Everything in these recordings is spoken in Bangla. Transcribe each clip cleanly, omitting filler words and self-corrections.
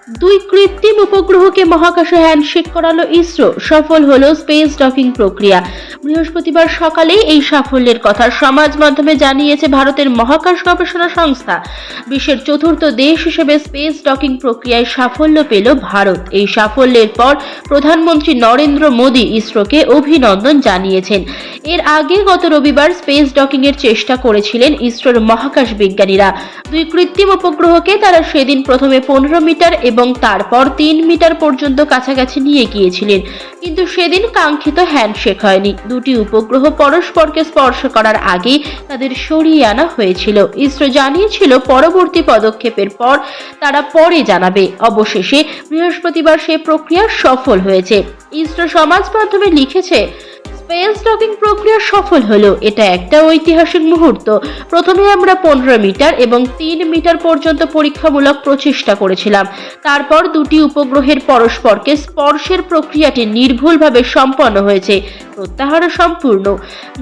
দুই কৃত্রিম উপগ্রহকে মহাকাশে হ্যান্ডশেক করালো ইসরো, সফল হলো স্পেস ডকিং প্রক্রিয়া। বৃহস্পতিবার সকালে এই সাফল্যের কথা সমাজ মাধ্যমে জানিয়েছে ভারতের মহাকাশ গবেষণা সংস্থা। বিশ্বের চতুর্থ দেশ হিসেবে স্পেস ডকিং প্রক্রিয়ায় সাফল্য পেল ভারত। এই সাফল্যের পর প্রধানমন্ত্রী নরেন্দ্র মোদী ইসরোকে অভিনন্দন জানিয়েছেন। এর আগে গত রবিবার স্পেস ডকিং এর চেষ্টা করেছিলেন ইসরোর মহাকাশ বিজ্ঞানীরা। দুই কৃত্রিম উপগ্রহকে তারা সেদিন প্রথমে 15 মিটার এবং তারপর 3 মিটার পর্যন্ত কাছাকাছি নিয়ে গিয়েছিলেন, কিন্তু সেদিন কাঙ্ক্ষিত হ্যান্ডশেক হয়নি। দুটি উপগ্রহ পরস্পরকে স্পর্শ করার আগেই তাদের সরিয়ে আনা হয়েছিল। ইসরো জানিয়েছিল পরবর্তী পদক্ষেপের পর তারা পরে জানাবে। অবশেষে বৃহস্পতিবার সে প্রক্রিয়া সফল হয়েছে। ইসরো সমাজ মাধ্যমে লিখেছে, স্পেস ডকিং প্রক্রিয়া সফল হলো। এটা একটা ঐতিহাসিক মুহূর্ত। প্রথমে আমরা 15 মিটার এবং 3 মিটার পর্যন্ত পরীক্ষামূলক প্রচেষ্টা করেছিলাম। তারপর দুটি উপগ্রহের পরস্পরকে স্পর্শের প্রক্রিয়াটি নির্ভুলভাবে সম্পন্ন হয়েছে। প্রত্যাহারও সম্পূর্ণ।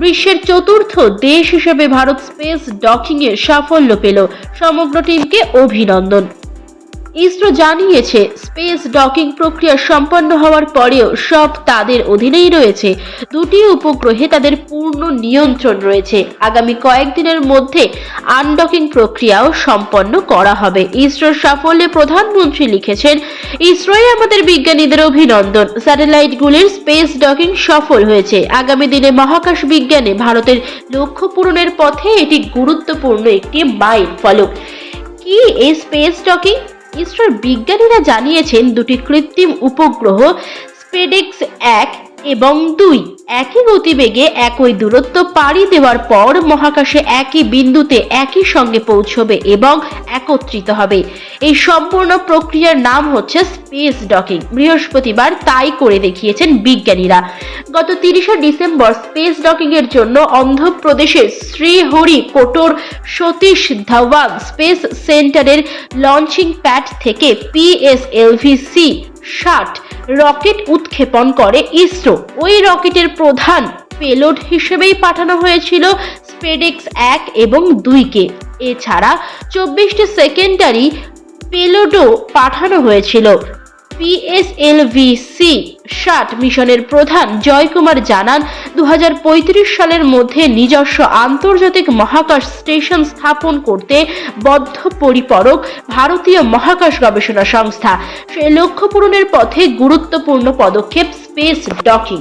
বিশ্বের চতুর্থ দেশ হিসেবে ভারত স্পেস ডকিং এ সাফল্য পেল। সমগ্র টিমকে অভিনন্দন। ইসরো জানিয়েছে, স্পেস ডকিং প্রক্রিয়া সম্পন্ন হওয়ার পরেও সব তাদের অধীনেই রয়েছে। দুটি উপগ্রহে তাদের পূর্ণ নিয়ন্ত্রণ রয়েছে। আগামী কয়েকদিনের মধ্যে আনডকিং প্রক্রিয়াও সম্পন্ন করা হবে। ইসরোর সাফল্যে প্রধানমন্ত্রী লিখেছেন, ইসরোয় আমাদের বিজ্ঞানীদের অভিনন্দন। স্যাটেলাইটগুলির স্পেস ডকিং সফল হয়েছে। আগামী দিনে মহাকাশ বিজ্ঞানে ভারতের লক্ষ্য পূরণের পথে এটি গুরুত্বপূর্ণ একটি মাইল ফলক। কি এই স্পেস ডকিং? ইসরোর বিজ্ঞানীরা জানিয়েছেন, দুটি কৃত্রিম উপগ্রহ স্পেডেক্স 1 এবং 2 একই গতিবেগে একই দূরত্ব পাড়ি দেওয়ার পর মহাকাশে একই বিন্দুতে একই সঙ্গে পৌঁছবে এবং একত্রিত হবে। এই সম্পূর্ণ প্রক্রিয়ার নাম হচ্ছে স্পেস ডকিং। বৃহস্পতিবার তাই করে দেখিয়েছেন বিজ্ঞানীরা। গত 30 ডিসেম্বর স্পেস ডকিং এর জন্য অন্ধ্রপ্রদেশের শ্রীহরিকোটার সতীশ ধাওয়ান স্পেস সেন্টারের লঞ্চিং প্যাড থেকে PSLV-C-60 রকেট উৎক্ষেপণ করে ইসরো। ওই রকেটের প্রধান পেলোড হিসেবেই পাঠানো হয়েছিল স্পেডেক্স 1 এবং 2-কে। এছাড়া 24টি সেকেন্ডারি পেলোডও পাঠানো হয়েছিল। PSLV-C-60 মিশনের প্রধান জয় কুমার জানান, 2035 সালের মধ্যে নিজস্ব আন্তর্জাতিক মহাকাশ স্টেশন স্থাপন করতে বদ্ধপরিকর ভারতীয় মহাকাশ গবেষণা সংস্থা। সেই লক্ষ্য পূরণের পথে গুরুত্বপূর্ণ পদক্ষেপ স্পেস ডকিং।